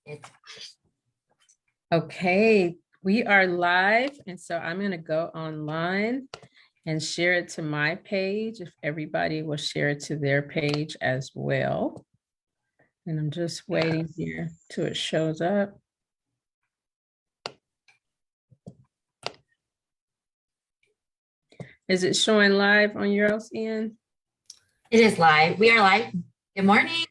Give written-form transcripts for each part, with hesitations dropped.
It's Okay, we are live, and so I'm going to go online and share it to my page. If everybody will share it to their page as well. And I'm just waiting here till it shows up. Is it showing live on your else end? It is live. We are live. Good morning.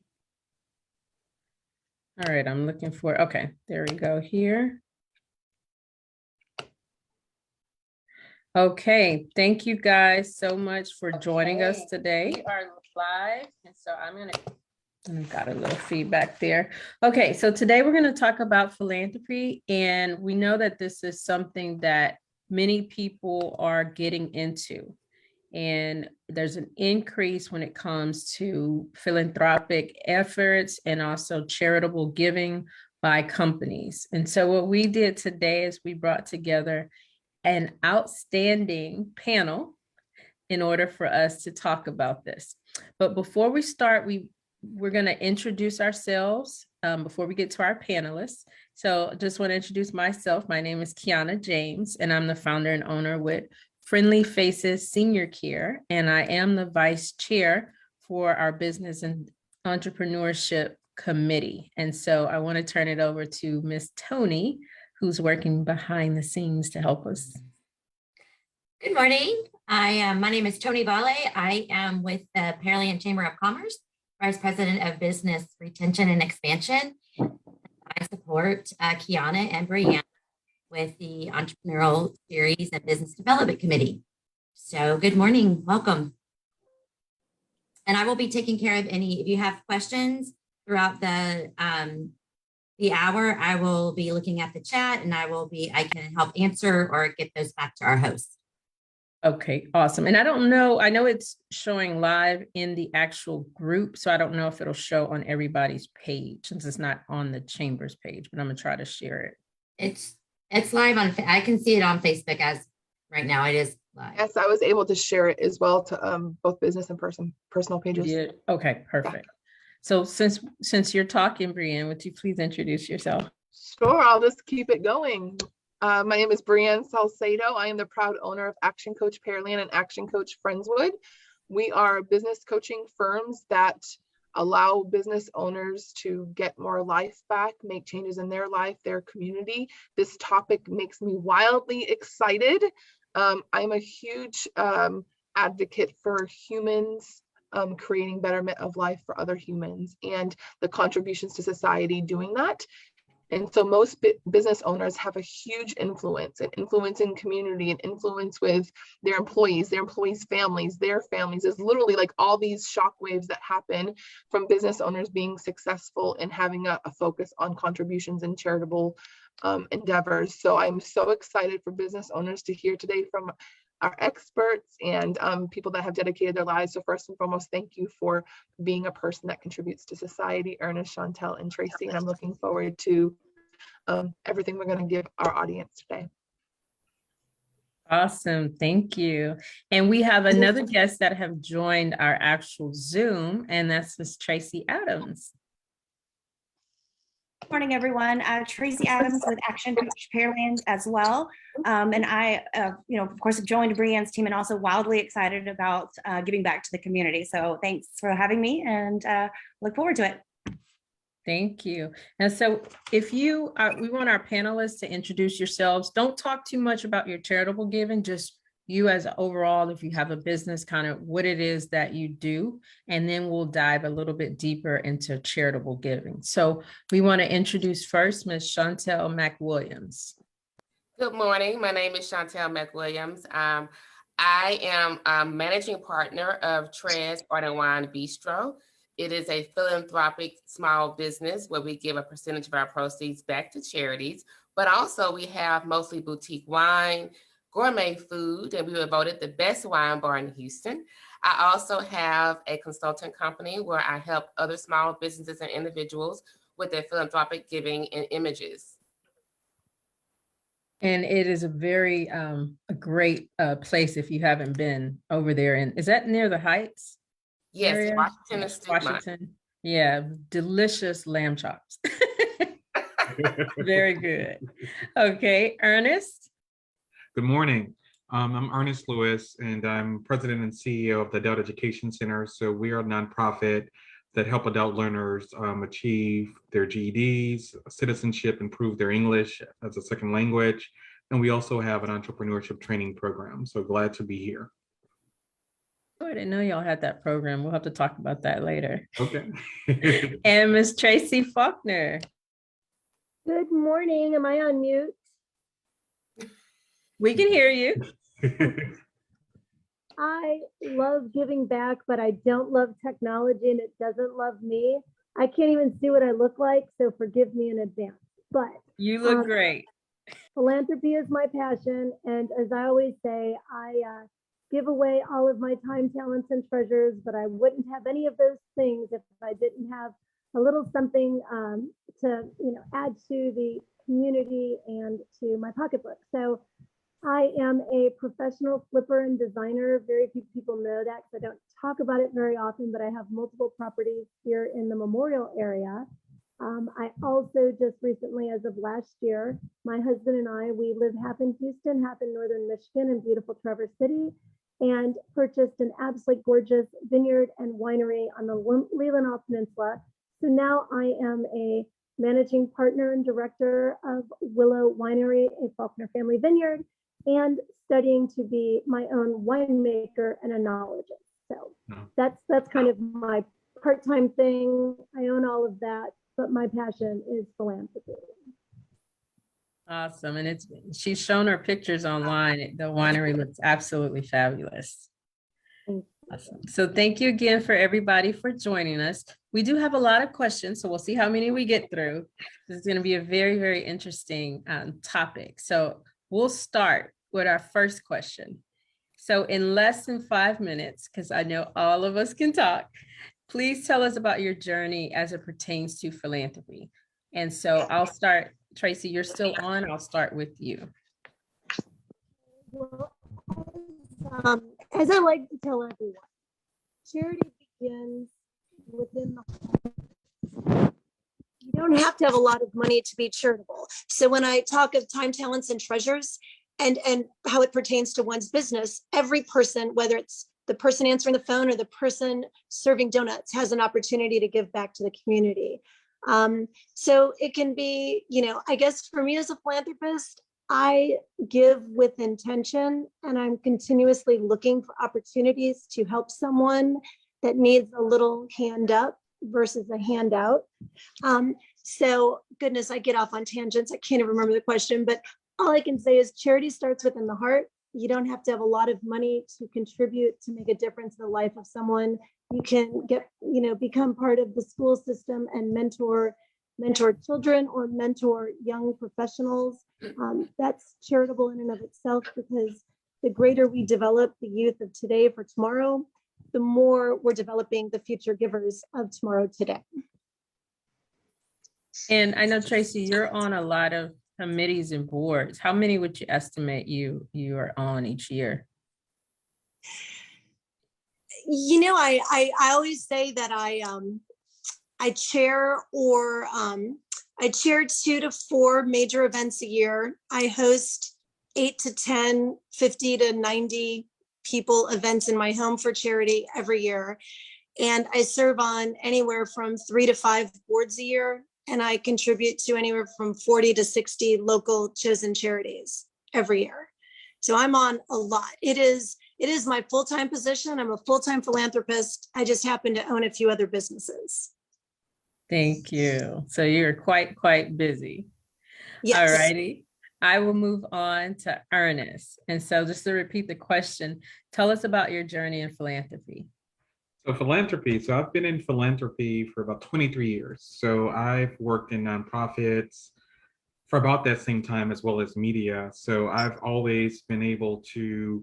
All right, I'm looking for, okay, there we go here. Okay, thank you guys so much for joining us today. We are live, and so I've got a little feedback there. Okay, so today we're going to talk about philanthropy, and we know that this is something that many people are getting into. And there's an increase when it comes to philanthropic efforts and also charitable giving by companies. And so what we did today is we brought together an outstanding panel in order for us to talk about this. But before we start, we're going to introduce ourselves before we get to our panelists. So just want to introduce myself. My name is Kiana James, and I'm the founder and owner with Friendly Faces Senior Care, and I am the vice chair for our business and entrepreneurship committee. And so I want to turn it over to Miss Tony, who's working behind the scenes to help us. Good morning. My name is Tony Vale. I am with the Pearland Chamber of Commerce, Vice President of Business Retention and Expansion. I support Kiana and Brianna with the Entrepreneurial Series and Business Development Committee. So good morning, welcome. And I will be taking care of if you have questions throughout the hour, I will be looking at the chat and I can help answer or get those back to our host. Okay, awesome. And I don't know, I know it's showing live in the actual group, so I don't know if it'll show on everybody's page since it's not on the Chamber's page, but I'm gonna try to share it. It's live on, I can see it on Facebook as right now, it is live. Yes, I was able to share it as well to both business and personal pages. Yeah. Okay, perfect. Yeah. So since you're talking, Brianne, would you please introduce yourself? Sure, I'll just keep it going. My name is Brianne Salcedo. I am the proud owner of Action Coach Pearland and Action Coach Friendswood. We are business coaching firms that allow business owners to get more life back, make changes in their life, their community. This topic makes me wildly excited. I'm a huge advocate for humans creating betterment of life for other humans and the contributions to society doing that. And so most business owners have a huge influence, an influence in community, an influence with their employees' families, their families. There's literally like all these shockwaves that happen from business owners being successful and having a focus on contributions and charitable endeavors. So I'm so excited for business owners to hear today from our experts and people that have dedicated their lives. So first and foremost, thank you for being a person that contributes to society, Ernest, Chantel, and Tracy. And I'm looking forward to everything we're going to give our audience today. Awesome, thank you. And we have another guest that have joined our actual Zoom, and that's Miss Tracy Adams. Good morning, everyone. Tracy Adams with Action Coach Pearland as well. And I, of course, have joined Brianne's team and also wildly excited about giving back to the community. So thanks for having me and look forward to it. Thank you. And so if we want our panelists to introduce yourselves. Don't talk too much about your charitable giving, just you as overall, if you have a business, kind of what it is that you do, and then we'll dive a little bit deeper into charitable giving. So we want to introduce first Ms. Chantel McWilliams. Good morning. My name is Chantel McWilliams. I am a managing partner of Trez Art and Wine Bistro. It is a philanthropic small business where we give a percentage of our proceeds back to charities, but also we have mostly boutique wine, gourmet food, and we were voted the best wine bar in Houston. I also have a consultant company where I help other small businesses and individuals with their philanthropic giving and images. And it is a very a great place if you haven't been over there. And is that near the Heights? Yes, Washington. Washington. Yeah, delicious lamb chops. Very good. Okay, Ernest. Good morning. I'm Ernest Lewis, and I'm president and CEO of the Adult Education Center. So we are a nonprofit that help adult learners achieve their GEDs, citizenship, improve their English as a second language. And we also have an entrepreneurship training program. So glad to be here. Oh, I didn't know y'all had that program. We'll have to talk about that later. Okay. And Miss Tracy Faulkner. Good morning. Am I on mute? We can hear you. I love giving back, but I don't love technology and it doesn't love me. I can't even see what I look like, so forgive me in advance. But You look great. philanthropy is my passion. And as I always say, I give away all of my time, talents, and treasures, but I wouldn't have any of those things if I didn't have a little something to add to the community and to my pocketbook. So I am a professional flipper and designer. Very few people know that because I don't talk about it very often, but I have multiple properties here in the Memorial area. I also just recently, as of last year, my husband and I, we live half in Houston, half in Northern Michigan in beautiful Traverse City, and purchased an absolutely gorgeous vineyard and winery on the Leelanau Peninsula. So now I am a managing partner and director of Willow Winery, a Faulkner family vineyard, and studying to be my own winemaker and enologist. So that's kind of my part-time thing. I own all of that, but my passion is philanthropy. Awesome. And she's shown her pictures online. The winery looks absolutely fabulous. Awesome. So thank you again for everybody for joining us. We do have a lot of questions, so we'll see how many we get through. This is going to be a very, very interesting topic. So we'll start with our first question. So in less than 5 minutes, because I know all of us can talk, please tell us about your journey as it pertains to philanthropy. And so I'll start. Tracy, you're still on. I'll start with you. Well, as I like to tell everyone, charity begins within the home. You don't have to have a lot of money to be charitable. So when I talk of time, talents, and treasures, and how it pertains to one's business, every person, whether it's the person answering the phone or the person serving donuts, has an opportunity to give back to the community. So it can be, I guess for me as a philanthropist, I give with intention, and I'm continuously looking for opportunities to help someone that needs a little hand up versus a handout. So goodness, I get off on tangents. I can't even remember the question, but all I can say is charity starts within the heart. You don't have to have a lot of money to contribute to make a difference in the life of someone. You can become part of the school system and mentor children or mentor young professionals. That's charitable in and of itself, because the greater we develop the youth of today for tomorrow, the more we're developing the future givers of tomorrow today. And I know, Tracy, you're on a lot of committees and boards. How many would you estimate you are on each year? I always say that I chair I chair 2 to 4 major events a year. I host 8 to 10, 50 to 90 people events in my home for charity every year. And I serve on anywhere from 3 to 5 boards a year. And I contribute to anywhere from 40 to 60 local chosen charities every year. So I'm on a lot. It is my full-time position. I'm a full-time philanthropist. I just happen to own a few other businesses. Thank you. So you're quite busy. Yes. All righty. I will move on to Ernest. And so just to repeat the question, tell us about your journey in philanthropy. So philanthropy. So I've been in philanthropy for about 23 years. So I've worked in nonprofits for about that same time, as well as media. So I've always been able to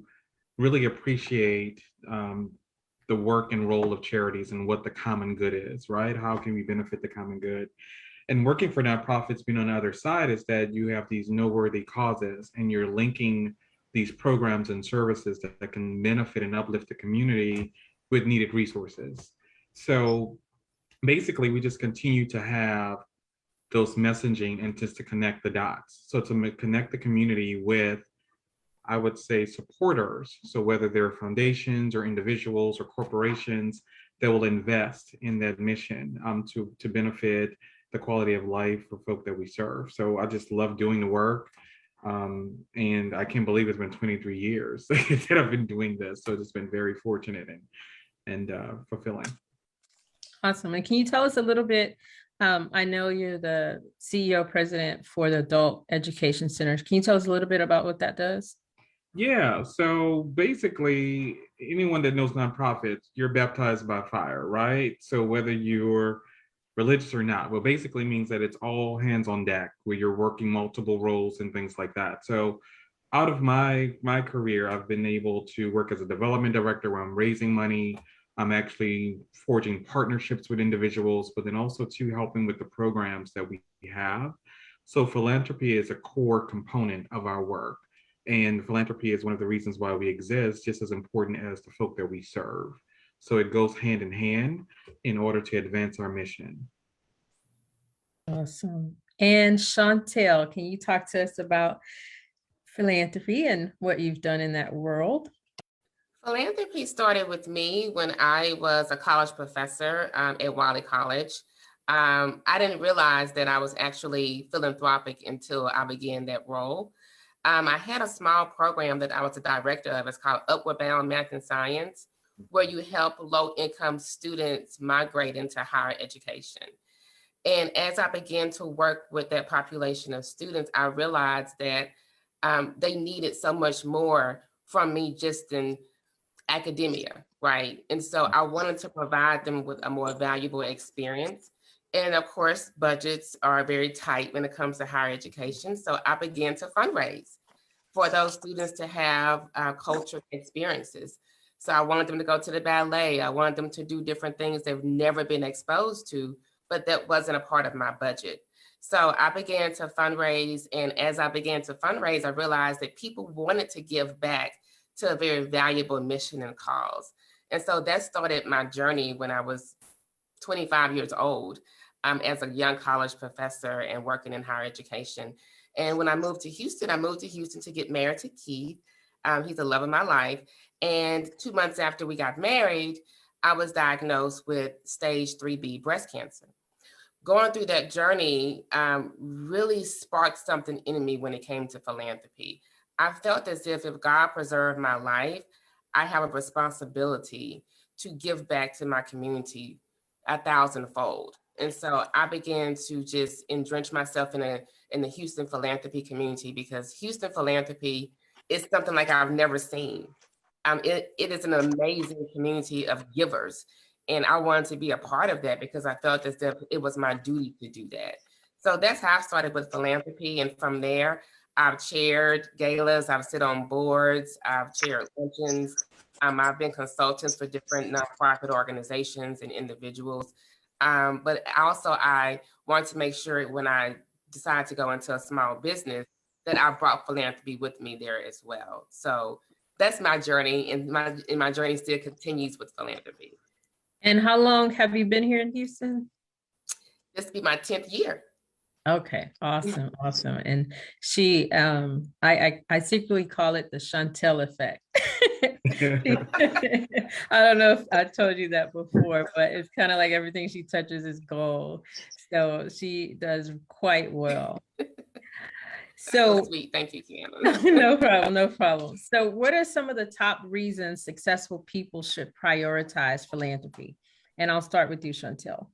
really appreciate the work and role of charities and what the common good is, right? How can we benefit the common good? And working for nonprofits, being on the other side, is that you have these noteworthy causes and you're linking these programs and services that can benefit and uplift the community with needed resources. So basically, we just continue to have those messaging and just to connect the dots. So to connect the community with, I would say, supporters. So whether they're foundations or individuals or corporations that will invest in that mission to benefit the quality of life for folk that we serve. So I just love doing the work. And I can't believe it's been 23 years that I've been doing this. So it's been very fortunate and fulfilling. Awesome. And can you tell us a little bit? I know you're the CEO president for the Adult Education Centers. Can you tell us a little bit about what that does? Yeah, so basically, anyone that knows nonprofits, you're baptized by fire, right? So whether you're religious or not, well, basically means that it's all hands on deck, where you're working multiple roles and things like that. So out of my career, I've been able to work as a development director where I'm raising money. I'm actually forging partnerships with individuals, but then also to helping with the programs that we have. So philanthropy is a core component of our work. And philanthropy is one of the reasons why we exist, just as important as the folk that we serve. So it goes hand in hand in order to advance our mission. Awesome. And Chantel, can you talk to us about philanthropy and what you've done in that world? Philanthropy started with me when I was a college professor at Wiley College. I didn't realize that I was actually philanthropic until I began that role. I had a small program that I was the director of. It's called Upward Bound Math and Science, where you help low-income students migrate into higher education. And as I began to work with that population of students, I realized that they needed so much more from me just in academia, right? And so I wanted to provide them with a more valuable experience. And of course, budgets are very tight when it comes to higher education. So I began to fundraise for those students to have cultural experiences. So I wanted them to go to the ballet. I wanted them to do different things they've never been exposed to, but that wasn't a part of my budget. So I began to fundraise. And as I began to fundraise, I realized that people wanted to give back to a very valuable mission and cause. And so that started my journey when I was 25 years old as a young college professor and working in higher education. And when I moved to Houston to get married to Keith. He's the love of my life. And 2 months after we got married, I was diagnosed with stage 3B breast cancer. Going through that journey really sparked something in me when it came to philanthropy. I felt as if God preserved my life, I have a responsibility to give back to my community 1,000-fold. And so I began to just entrench myself in the Houston philanthropy community, because Houston philanthropy is something like I've never seen. It is an amazing community of givers. And I wanted to be a part of that because I felt as if it was my duty to do that. So that's how I started with philanthropy. And from there, I've chaired galas, I've sit on boards, I've chaired luncheons. I've been consultants for different nonprofit organizations and individuals. But also I want to make sure when I decide to go into a small business that I brought philanthropy with me there as well. So that's my journey, and my journey still continues with philanthropy. And how long have you been here in Houston? This will be my 10th year. Okay, awesome, awesome. And she, I secretly call it the Chantel effect. I don't know if I told you that before, but it's kind of like everything she touches is gold. So she does quite well. So sweet, thank you, Kiana. No problem, no problem. So what are some of the top reasons successful people should prioritize philanthropy? And I'll start with you, Chantel.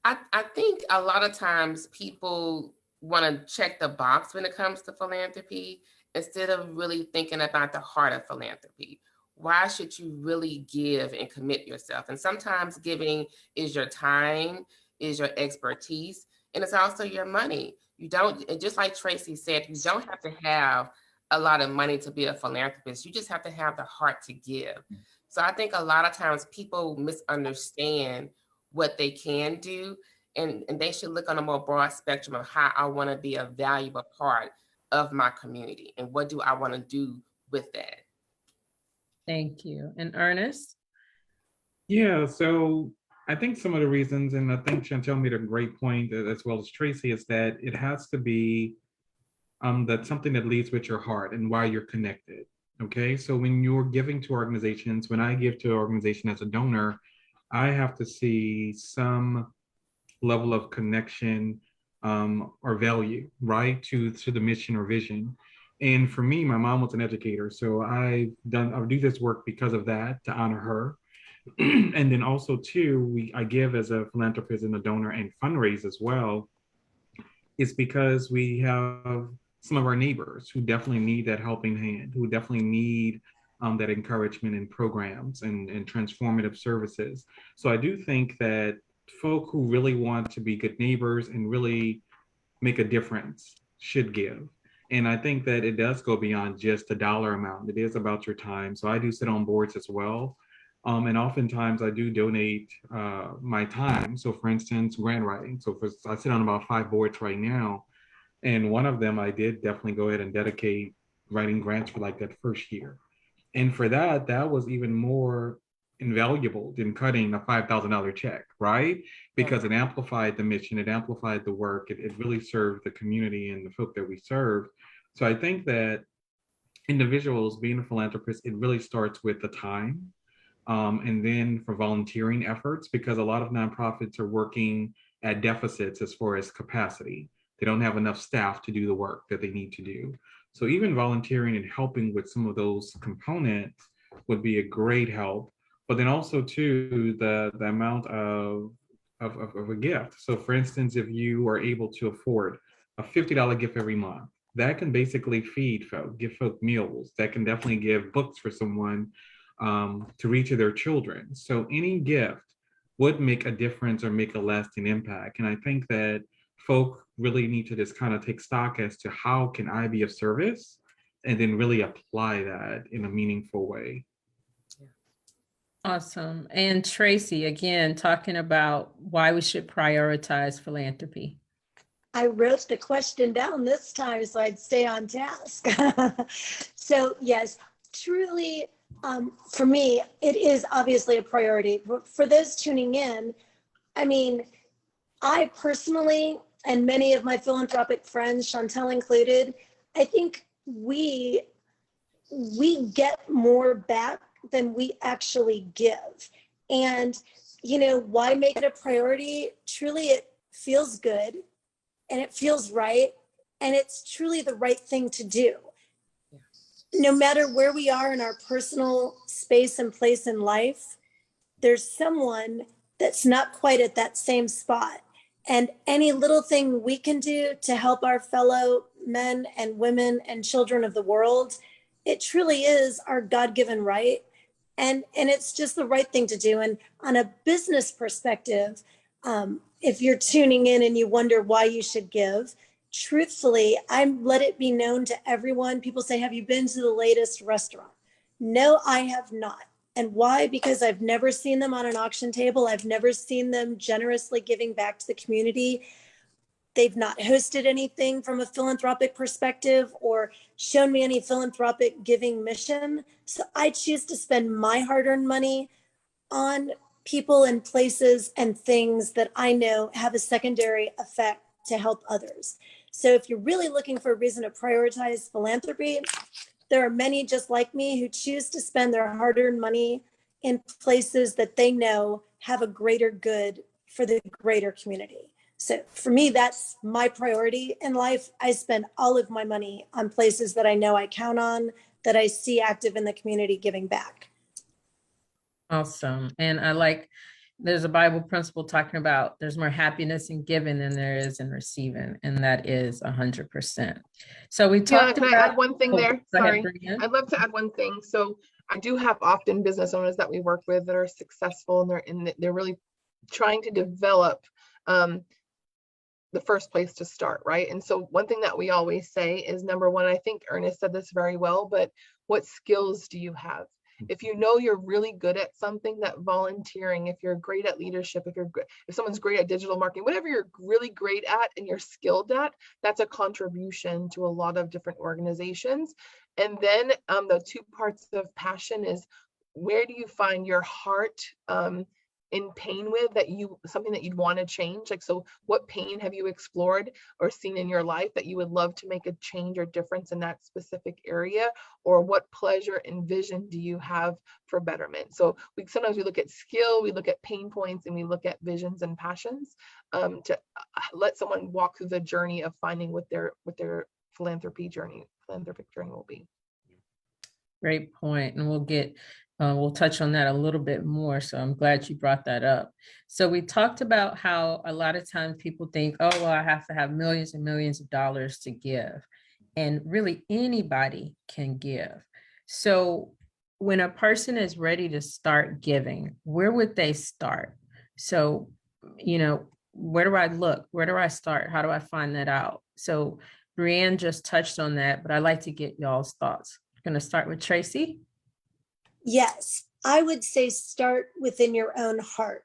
I think a lot of times people want to check the box when it comes to philanthropy instead of really thinking about the heart of philanthropy. Why should you really give and commit yourself? And sometimes giving is your time, is your expertise, and it's also your money. You don't, just like Tracy said, you don't have to have a lot of money to be a philanthropist. You just have to have the heart to give. So I think a lot of times people misunderstand what they can do, and they should look on a more broad spectrum of how I want to be a valuable part of my community and what do I want to do with that. Thank you. And Ernest? Yeah, so I think some of the reasons, and I think Chantel made a great point as well as Tracy, is that it has to be that's something that leads with your heart and why you're connected. Okay, so when you're giving to organizations, when I give to an organization as a donor, I have to see some level of connection or value, right, to the mission or vision. And for me, my mom was an educator, so I do this work because of that, to honor her. And then also too, I give as a philanthropist and a donor and fundraise as well, is because we have some of our neighbors who definitely need that helping hand, who definitely need that encouragement in programs and transformative services. So I do think that folk who really want to be good neighbors and really make a difference should give. And I think that it does go beyond just a dollar amount. It is about your time. So I do sit on boards as well. And oftentimes I do donate my time. So for instance, grant writing. I sit on about 5 boards right now. And one of them I did definitely go ahead and dedicate writing grants for like that first year. And for that, that was even more invaluable than cutting a $5,000 check, right? Because it amplified the mission, it amplified the work, it really served the community and the folk that we serve. So I think that individuals being a philanthropist, it really starts with the time. And then for volunteering efforts, because a lot of nonprofits are working at deficits as far as capacity. They don't have enough staff to do the work that they need to do. So even volunteering and helping with some of those components would be a great help. But then also too, the amount of a gift. So for instance, if you are able to afford a $50 gift every month, that can basically feed folk, give folk meals. That can definitely give books for someone to reach their children. So any gift would make a difference or make a lasting impact. And I think that folk really need to just kind of take stock as to how can I be of service and then really apply that in a meaningful way. Awesome. And Tracy, again, talking about why we should prioritize philanthropy. I wrote the question down this time so I'd stay on task. So yes, truly, for me, it is obviously a priority. For those tuning in, I mean, I personally, and many of my philanthropic friends, Chantel included, I think we get more back than we actually give. And, you know, why make it a priority? Truly, it feels good and it feels right. And it's truly the right thing to do. No matter where we are in our personal space and place in life, there's someone that's not quite at that same spot. And any little thing we can do to help our fellow men and women and children of the world, it truly is our God-given right. And it's just the right thing to do. And on a business perspective, if you're tuning in and you wonder why you should give, truthfully, let it be known to everyone. People say, have you been to the latest restaurant? No, I have not. And why? Because I've never seen them on an auction table. I've never seen them generously giving back to the community. They've not hosted anything from a philanthropic perspective or shown me any philanthropic giving mission. So I choose to spend my hard-earned money on people and places and things that I know have a secondary effect to help others. So if you're really looking for a reason to prioritize philanthropy, there are many just like me who choose to spend their hard-earned money in places that they know have a greater good for the greater community. So for me, that's my priority in life. I spend all of my money on places that I know I count on, that I see active in the community giving back. Awesome. And there's a Bible principle talking about there's more happiness in giving than there is in receiving. And that is 100%. So we talked Can about. I add one thing there? Sorry. Ahead, I'd love to add one thing. So I do have often business owners that we work with that are successful and they're really trying to develop the first place to start, right? And so one thing that we always say is, number one, I think Ernest said this very well, but what skills do you have? If you know you're really good at something, that volunteering, if you're great at leadership, if someone's great at digital marketing, whatever you're really great at and you're skilled at, that's a contribution to a lot of different organizations. And then the two parts of passion is, where do you find your heart in pain with, that something that you'd want to change? Like, so what pain have you explored or seen in your life that you would love to make a change or difference in that specific area? Or what pleasure and vision do you have for betterment? So sometimes we look at skill, we look at pain points, and we look at visions and passions, to let someone walk through the journey of finding what their philanthropic journey will be. Great point. And we'll touch on that a little bit more. So I'm glad you brought that up. So we talked about how a lot of times people think, oh, well, I have to have millions and millions of dollars to give. And really anybody can give. So when a person is ready to start giving, where would they start? So, where do I look? Where do I start? How do I find that out? So Brianne just touched on that, but I'd like to get y'all's thoughts. I'm going to start with Tracy. Yes, I would say start within your own heart.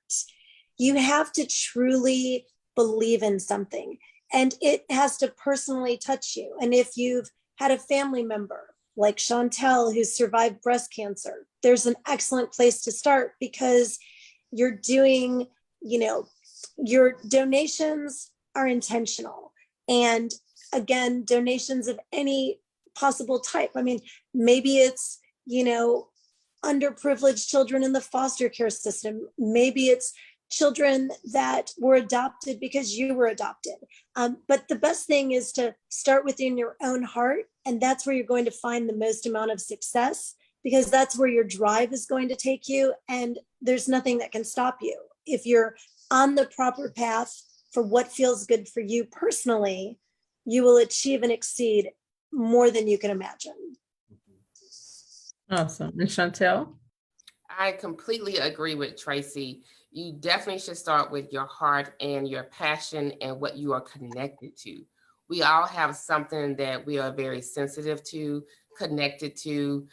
You have to truly believe in something, and it has to personally touch you. And if you've had a family member like Chantel who survived breast cancer, there's an excellent place to start, because you're doing, your donations are intentional. And again, donations of any possible type. I mean, maybe it's, underprivileged children in the foster care system. Maybe it's children that were adopted because you were adopted. But the best thing is to start within your own heart. And that's where you're going to find the most amount of success, because that's where your drive is going to take you. And there's nothing that can stop you. If you're on the proper path for what feels good for you personally, you will achieve and exceed more than you can imagine. Awesome. And Chantel? I completely agree with Tracy. You definitely should start with your heart and your passion and what you are connected to. We all have something that we are very sensitive to, connected to,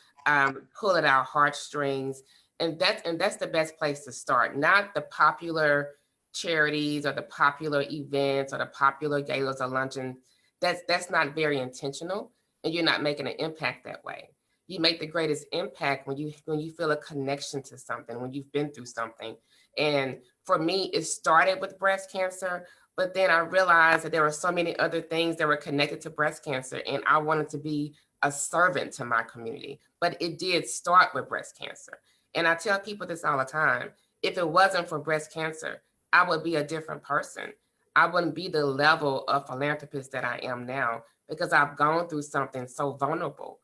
pull at our heartstrings. And that's the best place to start, not the popular charities or the popular events or the popular galas or luncheons. That's not very intentional, and you're not making an impact that way. You make the greatest impact when you feel a connection to something, when you've been through something. And for me, it started with breast cancer, but then I realized that there were so many other things that were connected to breast cancer, and I wanted to be a servant to my community. But it did start with breast cancer. And I tell people this all the time: if it wasn't for breast cancer, I would be a different person. I wouldn't be the level of philanthropist that I am now, because I've gone through something so vulnerable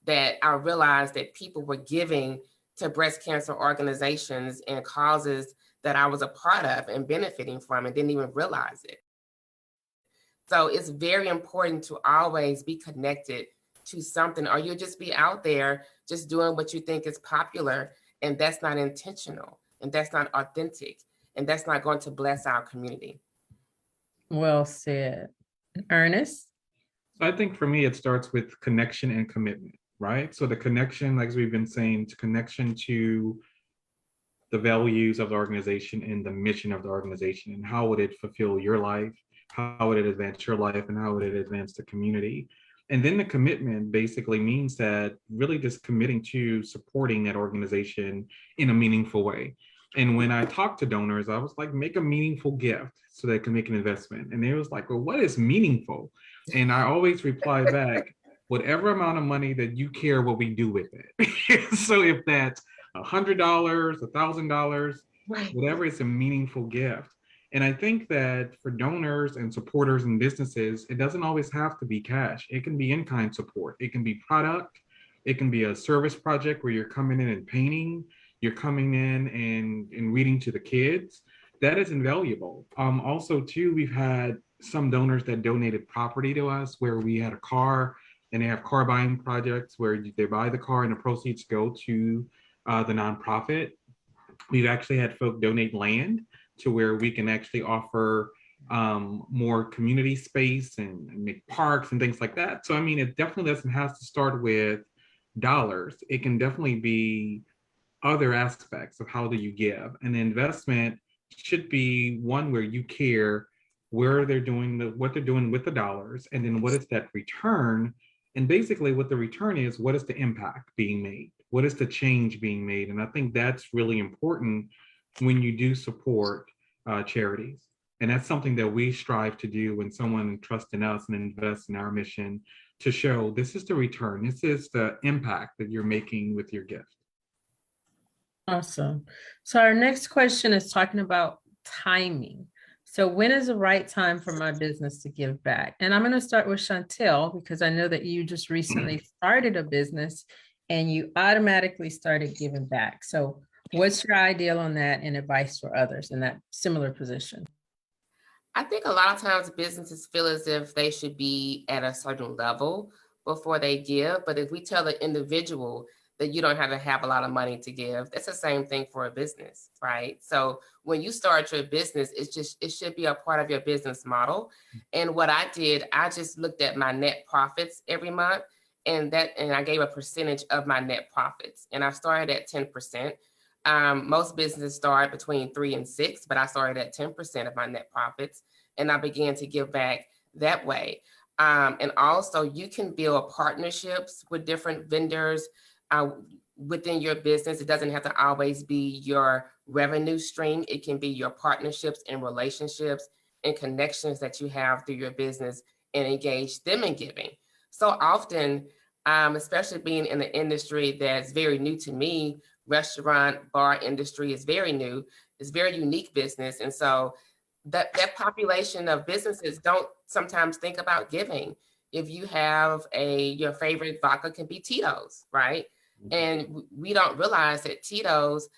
that I realized that people were giving to breast cancer organizations and causes that I was a part of and benefiting from and didn't even realize it. So it's very important to always be connected to something, or you'll just be out there just doing what you think is popular, and that's not intentional, and that's not authentic, and that's not going to bless our community. Well said. Ernest? I think for me, it starts with connection and commitment, right? So the connection, like we've been saying, to connection to the values of the organization and the mission of the organization, and how would it fulfill your life? How would it advance your life, and how would it advance the community? And then the commitment basically means that really just committing to supporting that organization in a meaningful way. And when I talked to donors, I was like, make a meaningful gift so they can make an investment. And they was like, well, what is meaningful? And I always reply back, whatever amount of money that you care what we do with it. So if that's $100, $1,000, Right. whatever, it's a meaningful gift. And I think that for donors and supporters and businesses, it doesn't always have to be cash. It can be in-kind support. It can be product. It can be a service project where you're coming in and painting. You're coming in and reading to the kids. That is invaluable. Also, too, we've had some donors that donated property to us where we had a car, and they have car buying projects where they buy the car and the proceeds go to the nonprofit. We've actually had folk donate land to where we can actually offer more community space and make parks and things like that. So, I mean, it definitely doesn't have to start with dollars. It can definitely be other aspects of how do you give. And the investment should be one where you care where they're doing what they're doing with the dollars, and then what is that return. And basically what the return is, what is the impact being made? What is the change being made? And I think that's really important when you do support charities. And that's something that we strive to do when someone trusts in us and invests in our mission, to show this is the return, this is the impact that you're making with your gift. Awesome. So our next question is talking about timing. So when is the right time for my business to give back? And I'm going to start with Chantel, because I know that you just recently started a business and you automatically started giving back. So what's your ideal on that and advice for others in that similar position? I think a lot of times businesses feel as if they should be at a certain level before they give. But if we tell the individual that you don't have to have a lot of money to give, that's the same thing for a business, right? So when you start your business, it should be a part of your business model. And what I did, I just looked at my net profits every month, and I gave a percentage of my net profits. And I started at 10%. Most businesses start between 3 and 6, but I started at 10% of my net profits, and I began to give back that way. And also, you can build partnerships with different vendors within your business. It doesn't have to always be your revenue stream. It can be your partnerships and relationships and connections that you have through your business, and engage them in giving. So often, especially being in the industry that's very new to me, restaurant, bar industry is very new. It's very unique business. And so that population of businesses don't sometimes think about giving. If you have your favorite vodka can be Tito's, right? And we don't realize that Tito's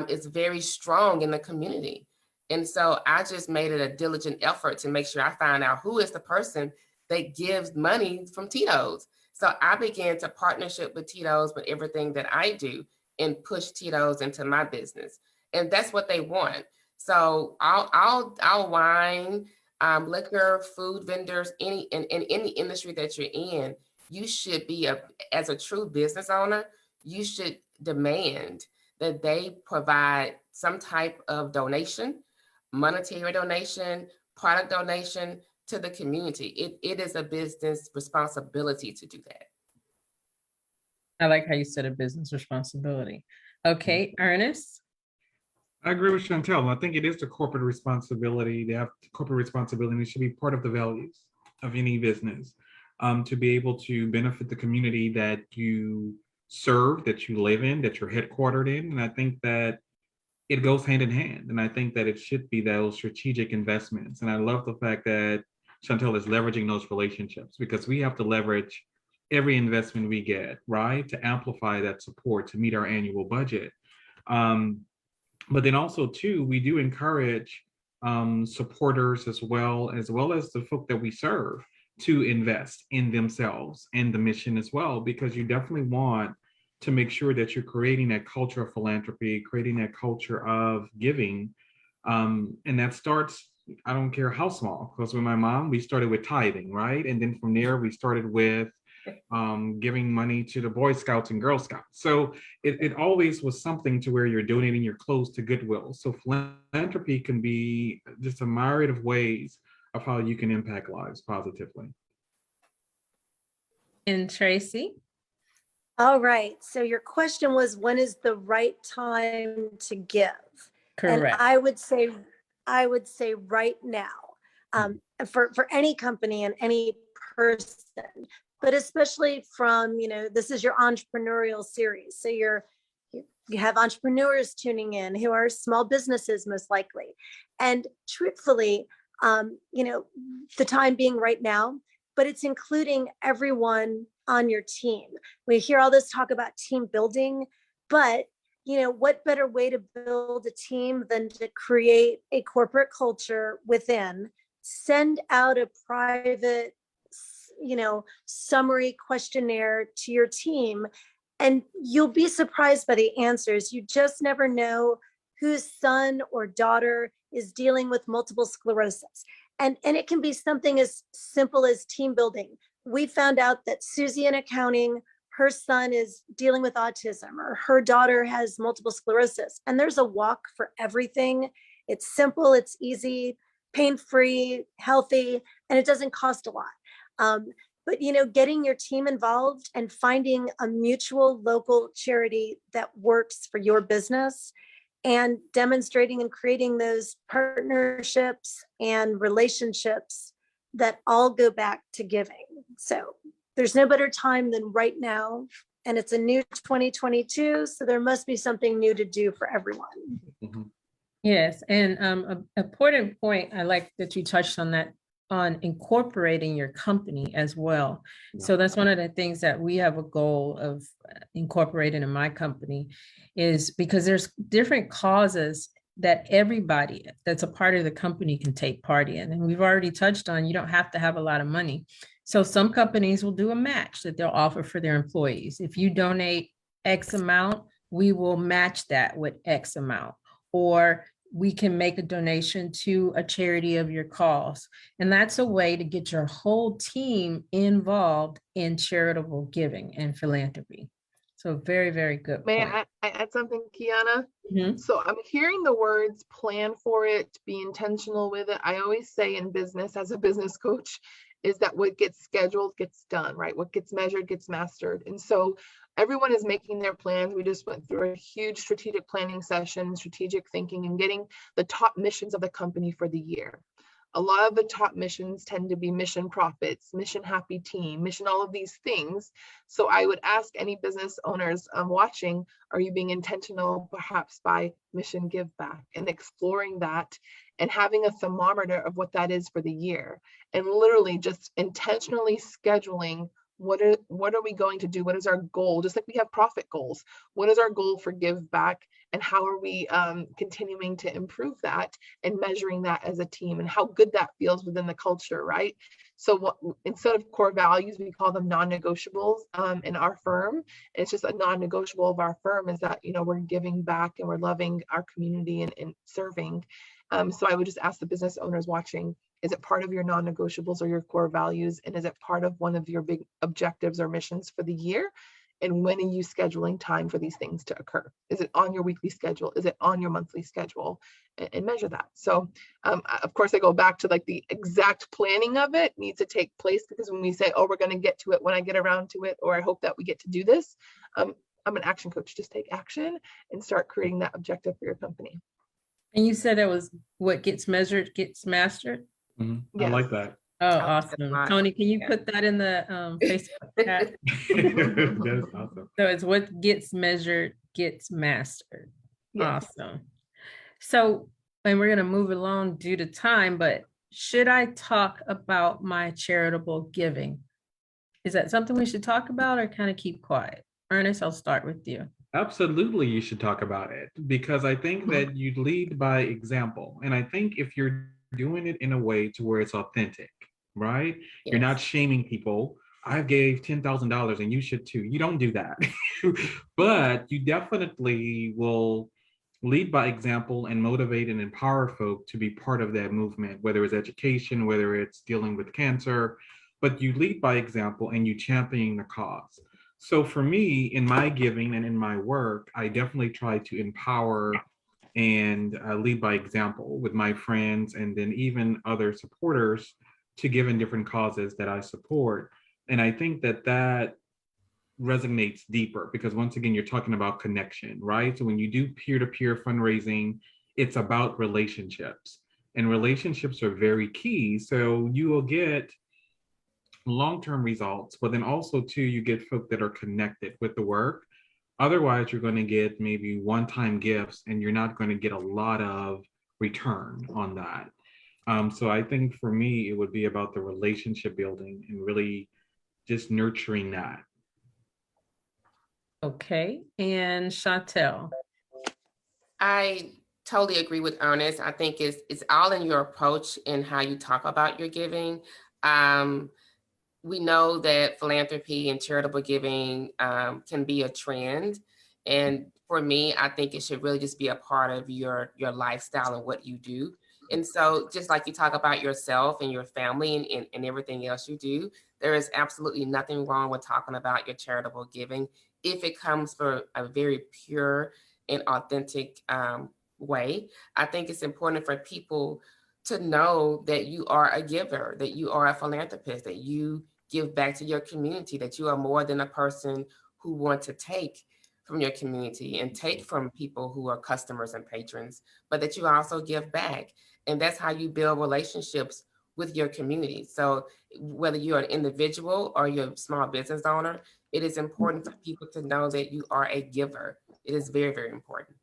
is very strong in the community. And so I just made it a diligent effort to make sure I find out who is the person that gives money from Tito's. So I began to partnership with Tito's with everything that I do, and push Tito's into my business. And that's what they want. So I'll wine, liquor, food vendors, in any industry that you're in, you should be as a true business owner, you should demand that they provide some type of donation, monetary donation, product donation to the community. It is a business responsibility to do that. I like how you said a business responsibility. Okay, Ernest? I agree with Chantel. I think it is the corporate responsibility. They have corporate responsibility, and it should be part of the values of any business, to be able to benefit the community that you serve, that you live in, that you're headquartered in. And I think that it goes hand in hand. And I think that it should be those strategic investments. And I love the fact that Chantel is leveraging those relationships, because we have to leverage every investment we get, right, to amplify that support to meet our annual budget. But then also too, we do encourage supporters as well as the folk that we serve to invest in themselves and the mission as well, because you definitely want to make sure that you're creating that culture of philanthropy, creating that culture of giving. And that starts, I don't care how small, because with my mom, we started with tithing, right? And then from there, we started with giving money to the Boy Scouts and Girl Scouts. So it always was something to where you're donating your clothes to Goodwill. So philanthropy can be just a myriad of ways of how you can impact lives positively. And Tracy? All right. So your question was, when is the right time to give? Correct. And I would say right now, for any company and any person, but especially from, this is your entrepreneurial series. So you have entrepreneurs tuning in who are small businesses, most likely. And truthfully, the time being right now, but it's including everyone on your team. We hear all this talk about team building, but what better way to build a team than to create a corporate culture within, send out a private, summary questionnaire to your team, and you'll be surprised by the answers. You just never know whose son or daughter is dealing with multiple sclerosis. And it can be something as simple as team building. We found out that Susie in accounting, her son is dealing with autism, or her daughter has multiple sclerosis. And there's a walk for everything. It's simple, it's easy, pain-free, healthy, and it doesn't cost a lot. But getting your team involved and finding a mutual local charity that works for your business and demonstrating and creating those partnerships and relationships that all go back to giving. So there's no better time than right now. And it's a new 2022. So there must be something new to do for everyone. Mhm. Yes, and an important point, I like that you touched on that, on incorporating your company as well. So that's one of the things that we have a goal of incorporating in my company, is because there's different causes that everybody that's a part of the company can take part in. And we've already touched on, you don't have to have a lot of money. So some companies will do a match that they'll offer for their employees. If you donate X amount, we will match that with X amount. Or we can make a donation to a charity of your cause. And that's a way to get your whole team involved in charitable giving and philanthropy. So very, very good May point. I add something, Kiana? Mhm. So I'm hearing the words plan for it, be intentional with it. I always say in business, as a business coach, is that what gets scheduled gets done, right? What gets measured gets mastered. And so everyone is making their plans. We just went through a huge strategic planning session, strategic thinking, and getting the top missions of the company for the year. A lot of the top missions tend to be mission profits, mission happy team, mission all of these things. So I would ask any business owners watching, are you being intentional perhaps by mission give back, and exploring that and having a thermometer of what that is for the year, and literally just intentionally scheduling what are we going to do? What is our goal? Just like we have profit goals, what is our goal for give back, and how are we continuing to improve that and measuring that as a team, and how good that feels within the culture, right? So instead of core values, we call them non-negotiables in our firm. It's just a non-negotiable of our firm is that, we're giving back and we're loving our community and serving. So I would just ask the business owners watching, is it part of your non-negotiables or your core values? And is it part of one of your big objectives or missions for the year? And when are you scheduling time for these things to occur? Is it on your weekly schedule? Is it on your monthly schedule? And measure that. So of course, I go back to like the exact planning of it needs to take place, because when we say, oh, we're going to get to it when I get around to it, or I hope that we get to do this, I'm an action coach. Just take action and start creating that objective for your company. And you said it was what gets measured gets mastered. Mhm. I Yes. like that. Oh, I like that awesome. a lot. Tony, can you Yeah. put that in the Facebook chat? That is awesome. So it's what gets measured gets mastered. Yes. Awesome. So, and we're going to move along due to time, but should I talk about my charitable giving? Is that something we should talk about, or kind of keep quiet? Ernest, I'll start with you. Absolutely, you should talk about it, because I think that you lead by example. And I think if you're doing it in a way to where it's authentic, right? You're not Yes. shaming people. I gave $10,000 and you should too. You don't do that. But you definitely will lead by example and motivate and empower folk to be part of that movement, whether it's education, whether it's dealing with cancer, but you lead by example and you champion the cause. So for me, in my giving and in my work, I definitely try to empower and lead by example with my friends and then even other supporters to give in different causes that I support. And I think that that resonates deeper, because once again, you're talking about connection, right? So when you do peer-to-peer fundraising, it's about relationships, and relationships are very key. So you will get long-term results, but then also too, you get folk that are connected with the work. Otherwise, you're going to get maybe one-time gifts and you're not going to get a lot of return on that. So I think for me, it would be about the relationship building and really just nurturing that. Okay, and Chantel. I totally agree with Ernest. I think it's all in your approach and how you talk about your giving. We know that philanthropy and charitable giving can be a trend. And for me, I think it should really just be a part of your lifestyle and what you do. And so just like you talk about yourself and your family and everything else you do, there is absolutely nothing wrong with talking about your charitable giving if it comes from a very pure and authentic way. I think it's important for people to know that you are a giver, that you are a philanthropist, that you give back to your community, that you are more than a person who wants to take from your community and take from people who are customers and patrons, but that you also give back. And that's how you build relationships with your community. So whether you're an individual or you're a small business owner, it is important for people to know that you are a giver. It is very, very important.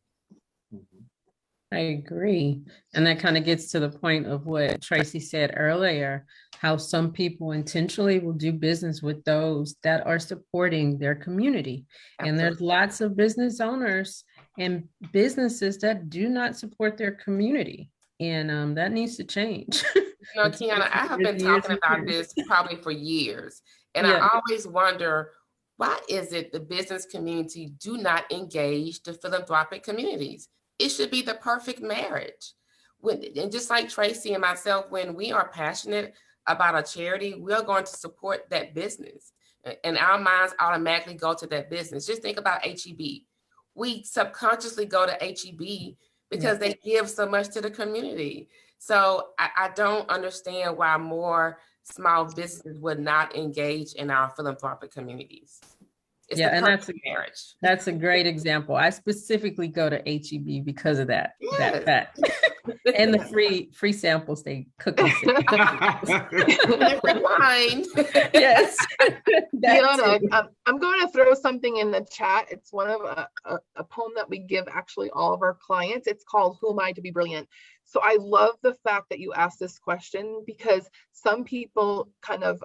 I agree. And that kind of gets to the point of what Tracy said earlier, how some people intentionally will do business with those that are supporting their community. And there's lots of business owners and businesses that do not support their community. And that needs to change. You know, Kiana, I have been talking about this probably for years. And I always wonder, why is it the business community do not engage the philanthropic communities? It should be the perfect marriage. And just like Tracy and myself, when we are passionate about a charity, we are going to support that business. And our minds automatically go to that business. Just think about HEB. We subconsciously go to HEB because they give so much to the community. So I don't understand why more small businesses would not engage in our philanthropic communities. It's and that's a great example. I specifically go to HEB because of that fact. And the free samples they cook. Yes. Fiona, I'm going to throw something in the chat. It's one of a poem that we give actually all of our clients. It's called Who Am I to Be Brilliant? So I love the fact that you asked this question, because some people kind of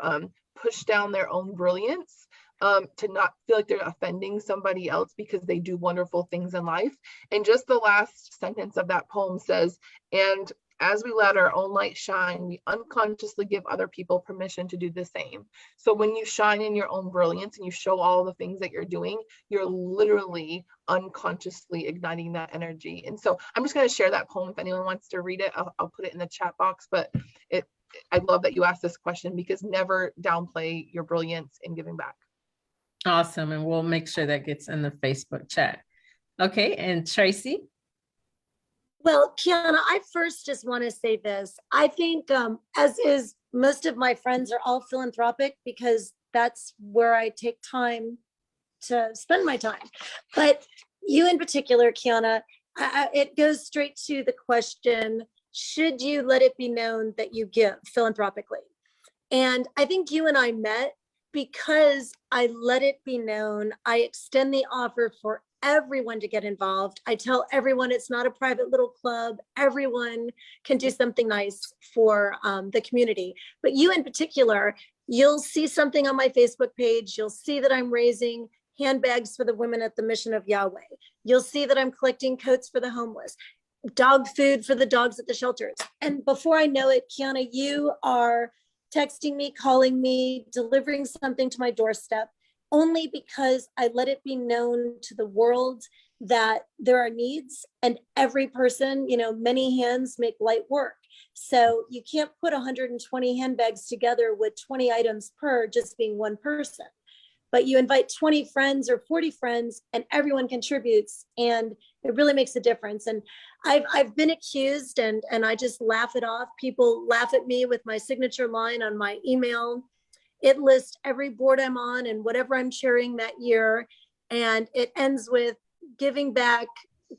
push down their own brilliance to not feel like they're offending somebody else because they do wonderful things in life. And just the last sentence of that poem says, and as we let our own light shine, we unconsciously give other people permission to do the same. So when you shine in your own brilliance and you show all the things that you're doing, you're literally unconsciously igniting that energy. And so I'm just going to share that poem. If anyone wants to read it, I'll put it in the chat box. But I love that you asked this question, because never downplay your brilliance in giving back. Awesome. And we'll make sure that gets in the Facebook chat. Okay. And Tracy? Well, Kiana, I first just want to say this. I think, as is most of my friends are all philanthropic, because that's where I take time to spend my time. But you in particular, Kiana, it goes straight to the question, should you let it be known that you give philanthropically? And I think you and I met because I let it be known. I extend the offer for everyone to get involved. I tell everyone it's not a private little club. Everyone can do something nice for the community. But you in particular, you'll see something on my Facebook page. You'll see that I'm raising handbags for the women at the Mission of Yahweh. You'll see that I'm collecting coats for the homeless, dog food for the dogs at the shelters. And before I know it, Kiana, you are texting me, calling me, delivering something to my doorstep, only because I let it be known to the world that there are needs, and every person, many hands make light work. So you can't put 120 handbags together with 20 items per just being one person, but you invite 20 friends or 40 friends and everyone contributes, and it really makes a difference. And I've been accused, and I just laugh it off. People laugh at me with my signature line on my email. It lists every board I'm on and whatever I'm sharing that year. And it ends with giving back,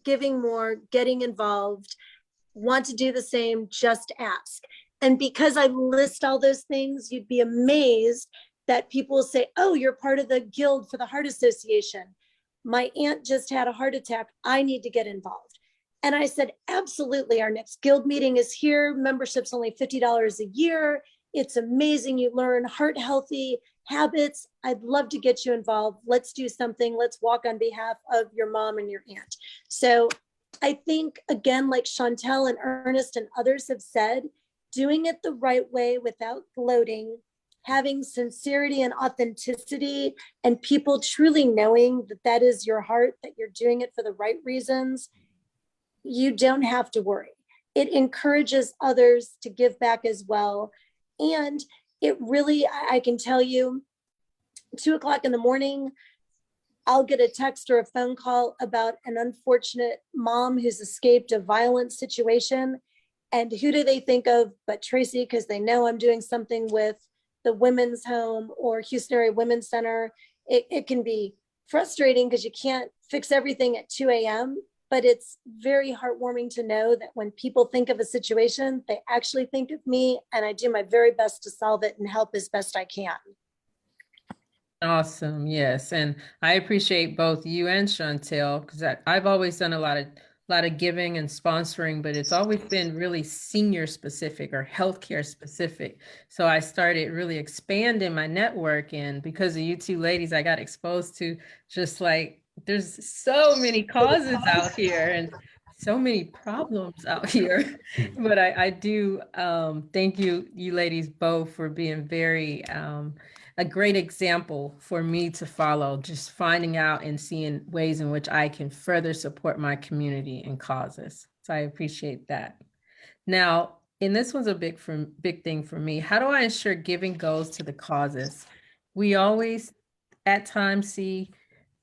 giving more, getting involved, want to do the same, just ask. And because I list all those things, you'd be amazed that people will say, oh, you're part of the Guild for the Heart Association. My aunt just had a heart attack. I need to get involved. And I said, absolutely. Our next Guild meeting is here. Membership's only $50 a year. It's amazing. You learn heart healthy habits. I'd love to get you involved. Let's do something. Let's walk on behalf of your mom and your aunt. So I think, again, like Chantel and Ernest and others have said, doing it the right way without gloating, having sincerity and authenticity, and people truly knowing that that is your heart, that you're doing it for the right reasons, you don't have to worry. It encourages others to give back as well. And it really, I can tell you, 2 o'clock in the morning, I'll get a text or a phone call about an unfortunate mom who's escaped a violent situation. And who do they think of but Tracy, because they know I'm doing something with the women's home or Houston Area Women's Center. It can be frustrating because you can't fix everything at 2 a.m., but it's very heartwarming to know that when people think of a situation, they actually think of me, and I do my very best to solve it and help as best I can. Awesome. Yes. And I appreciate both you and Chantel, because I've always done a lot of giving and sponsoring, but it's always been really senior specific or healthcare specific. So I started really expanding my network, and because of you two ladies, I got exposed to just like, there's so many causes out here and so many problems out here. But I do thank you ladies both for being very a great example for me to follow, just finding out and seeing ways in which I can further support my community and causes. So I appreciate that. Now, and this one's a big thing for me. How do I ensure giving goes to the causes? We always at times see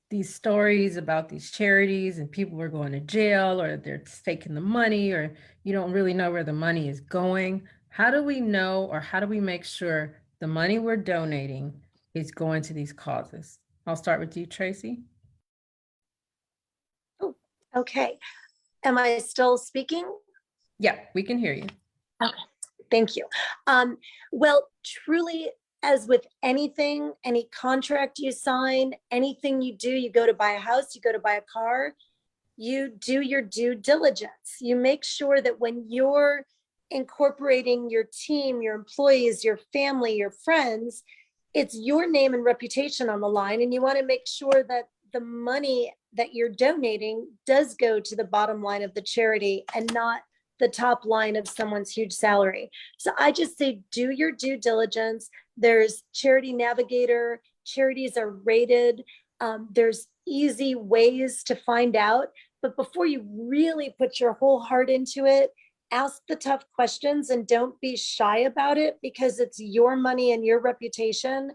these stories about these charities and people are going to jail or they're taking the money or you don't really know where the money is going. How do we know, or how do we make sure the money we're donating is going to these causes? I'll start with you, Tracy. Oh, okay. Am I still speaking? Yeah, we can hear you. Okay, thank you. Well, truly, as with anything, any contract you sign, anything you do, you go to buy a house, you go to buy a car, you do your due diligence. You make sure that when you're incorporating your team, your employees, your family, your friends, it's your name and reputation on the line. And you want to make sure that the money that you're donating does go to the bottom line of the charity and not the top line of someone's huge salary. So I just say, do your due diligence. There's Charity Navigator, charities are rated. There's easy ways to find out, but before you really put your whole heart into it, ask the tough questions and don't be shy about it, because it's your money and your reputation.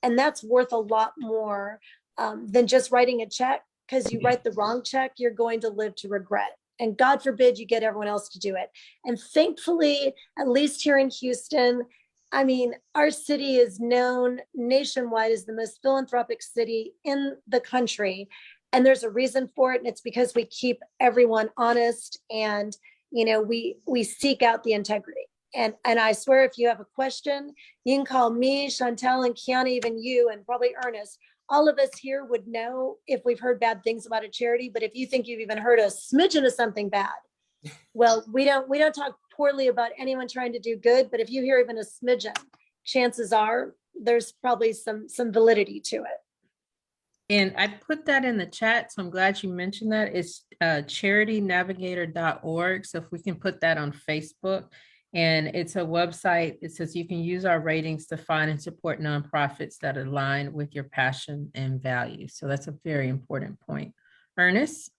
And that's worth a lot more than just writing a check, because you write the wrong check, you're going to live to regret. And God forbid you get everyone else to do it. And thankfully, at least here in Houston, I mean, our city is known nationwide as the most philanthropic city in the country. And there's a reason for it. And it's because we keep everyone honest and, you know, we seek out the integrity. And I swear, if you have a question, you can call me, Chantel, and Kiana, even you, and probably Ernest. All of us here would know if we've heard bad things about a charity, but if you think you've even heard a smidgen of something bad, well, we don't talk poorly about anyone trying to do good, but if you hear even a smidgen, chances are there's probably some validity to it. And I put that in the chat, so I'm glad you mentioned that. It's charitynavigator.org. So if we can put that on Facebook. And it's a website. It says you can use our ratings to find and support nonprofits that align with your passion and values. So that's a very important point. Ernest?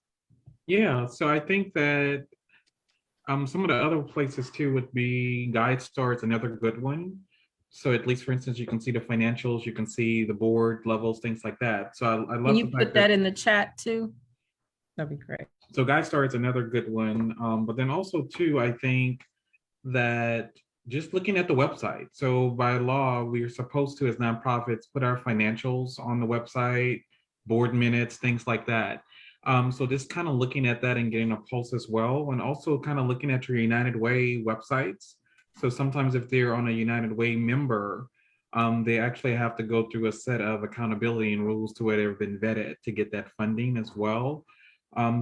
Yeah, so I think that some of the other places too would be GuideStar is another good one. So at least, for instance, you can see the financials, you can see the board levels, things like that. So I love. Can you put that in the chat too? That'd be great. So GuideStar is another good one. But then also too, I think that just looking at the website. So by law, we are supposed to, as nonprofits, put our financials on the website, board minutes, things like that. So just kind of looking at that and getting a pulse as well. And also kind of looking at your United Way websites. So sometimes if they're on a United Way member, they actually have to go through a set of accountability and rules to where they've been vetted to get that funding as well.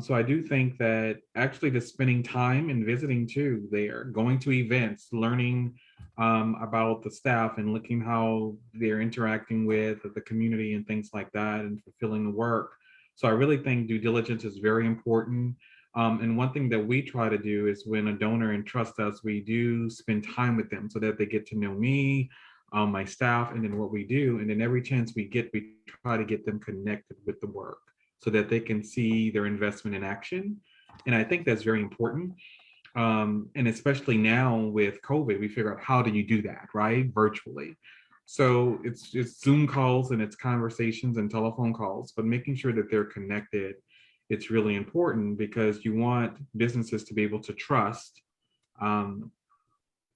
So I do think that actually just spending time and visiting too there, going to events, learning about the staff and looking how they're interacting with the community and things like that and fulfilling the work. So I really think due diligence is very important. And one thing that we try to do is when a donor entrusts us, we do spend time with them so that they get to know me, my staff, and then what we do. And then every chance we get, we try to get them connected with the work, so that they can see their investment in action. And I think that's very important. And especially now with COVID, we figure out how do you do that, right? Virtually. So it's Zoom calls and it's conversations and telephone calls, but making sure that they're connected, it's really important because you want businesses to be able to trust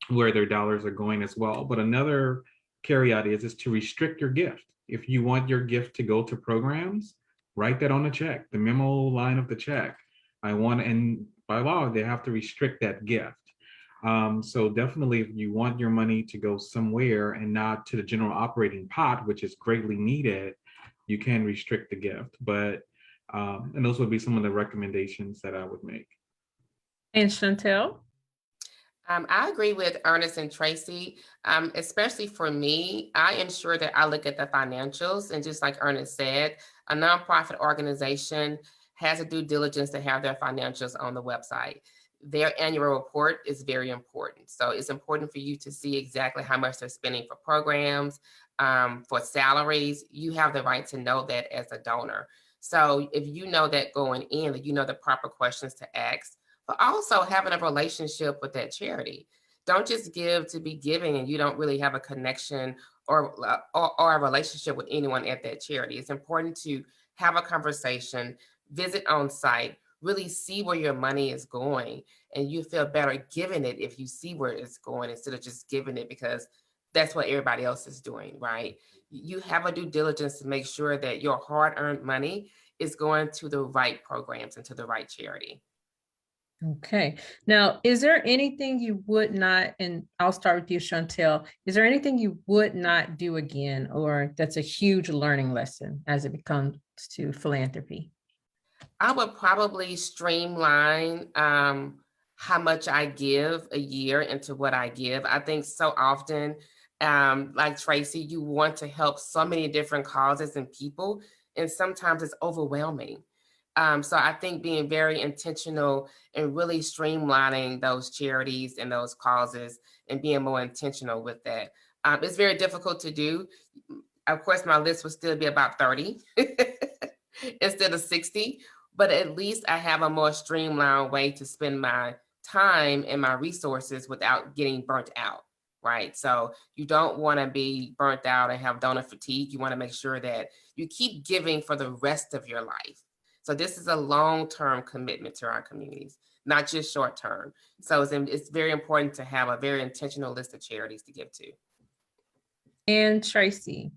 where their dollars are going as well. But another caveat is to restrict your gift. If you want your gift to go to programs, Write that on the check, the memo line of the check. And by law, they have to restrict that gift. So definitely, if you want your money to go somewhere and not to the general operating pot, which is greatly needed, you can restrict the gift. But and those would be some of the recommendations that I would make. And Chantel? I agree with Ernest and Tracy, especially for me. I ensure that I look at the financials, and just like Ernest said, a nonprofit organization has a due diligence to have their financials on the website. Their annual report is very important. So it's important for you to see exactly how much they're spending for programs, for salaries. You have the right to know that as a donor. So if you know that going in, that you know the proper questions to ask, but also having a relationship with that charity. Don't just give to be giving and you don't really have a connection or a relationship with anyone at that charity. It's important to have a conversation, visit on site, really see where your money is going, and you feel better giving it if you see where it's going instead of just giving it because that's what everybody else is doing, right? You have a due diligence to make sure that your hard-earned money is going to the right programs and to the right charity. Okay. Now, is there anything you would not, and I'll start with you, Chantel, is there anything you would not do again, or that's a huge learning lesson as it comes to philanthropy? I would probably streamline how much I give a year into what I give. I think so often, like Tracy, you want to help so many different causes and people, and sometimes it's overwhelming. So I think being very intentional and really streamlining those charities and those causes and being more intentional with that. It's very difficult to do. Of course, my list would still be about 30 instead of 60, but at least I have a more streamlined way to spend my time and my resources without getting burnt out, right? So you don't want to be burnt out and have donor fatigue. You want to make sure that you keep giving for the rest of your life. So this is a long-term commitment to our communities, not just short-term. So it's very important to have a very intentional list of charities to give to. And Tracy?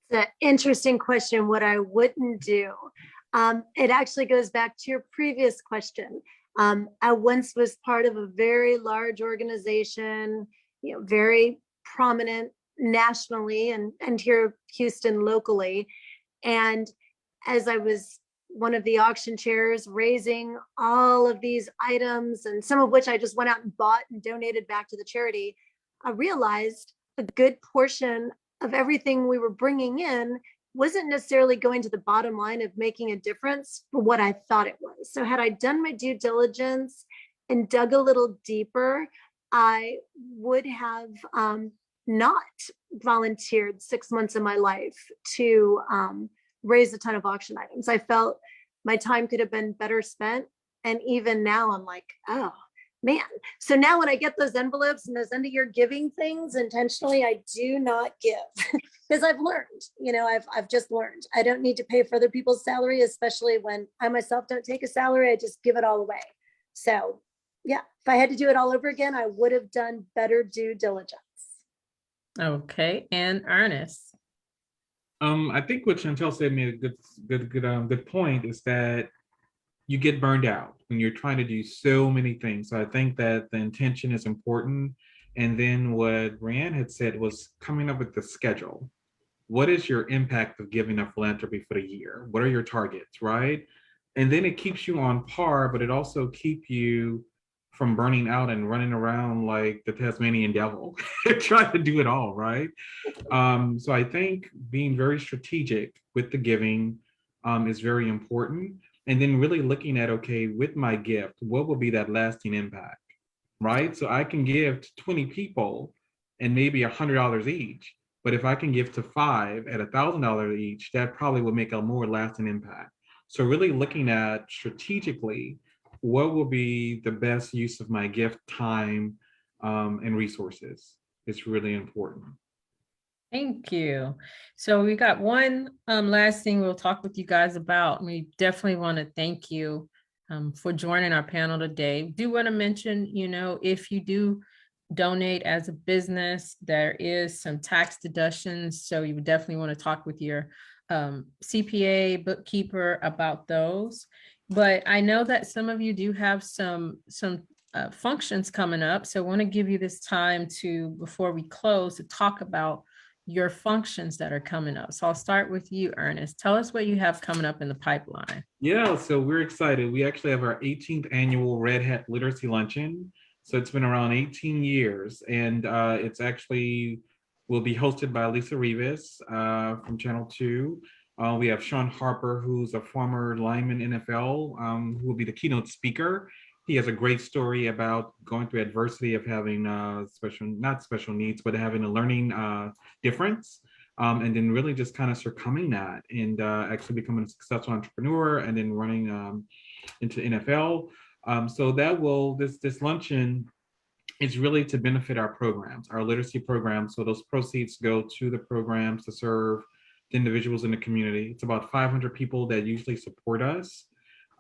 It's an interesting question, what I wouldn't do. It actually goes back to your previous question. I once was part of a very large organization, very prominent nationally and here Houston locally. And as I was one of the auction chairs raising all of these items, and some of which I just went out and bought and donated back to the charity, I realized a good portion of everything we were bringing in wasn't necessarily going to the bottom line of making a difference for what I thought it was. So had I done my due diligence and dug a little deeper, I would have not volunteered 6 months of my life to raise a ton of auction items. I felt my time could have been better spent. And even now I'm like, oh man. So now when I get those envelopes and those end of year giving things intentionally, I do not give because I've learned, I've just learned I don't need to pay for other people's salary, especially when I myself don't take a salary. I just give it all away. So yeah, if I had to do it all over again, I would have done better due diligence. Okay. And Ernest? I think what Chantel said made a good point is that you get burned out when you're trying to do so many things. So I think that the intention is important. And then what Rand had said was coming up with the schedule. What is your impact of giving a philanthropy for the year? What are your targets, right? And then it keeps you on par, but it also keeps you from burning out and running around like the Tasmanian devil, trying to do it all, right? So I think being very strategic with the giving is very important. And then really looking at, okay, with my gift, what will be that lasting impact, right? So I can give to 20 people and maybe $100 each. But if I can give to 5 at $1,000 each, that probably will make a more lasting impact. So really looking at strategically, what will be the best use of my gift time and resources is really important. Thank you. So we got one last thing we'll talk with you guys about. We definitely want to thank you for joining our panel today. Do want to mention, if you do donate as a business, there is some tax deductions. So you would definitely want to talk with your CPA, bookkeeper about those. But I know that some of you do have some functions coming up. So I want to give you this time to, before we close, to talk about your functions that are coming up. So I'll start with you, Ernest. Tell us what you have coming up in the pipeline. Yeah, so we're excited. We actually have our 18th annual Red Hat Literacy Luncheon. So it's been around 18 years, and it's actually will be hosted by Lisa Rivas from Channel 2. We have Sean Harper, who's a former lineman NFL, who will be the keynote speaker. He has a great story about going through adversity of having not special needs, but having a learning difference. And then really just kind of succumbing that and actually becoming a successful entrepreneur and then running into NFL. So that will, this luncheon is really to benefit our programs, our literacy programs. So those proceeds go to the programs to serve the individuals in the community. It's about 500 people that usually support us.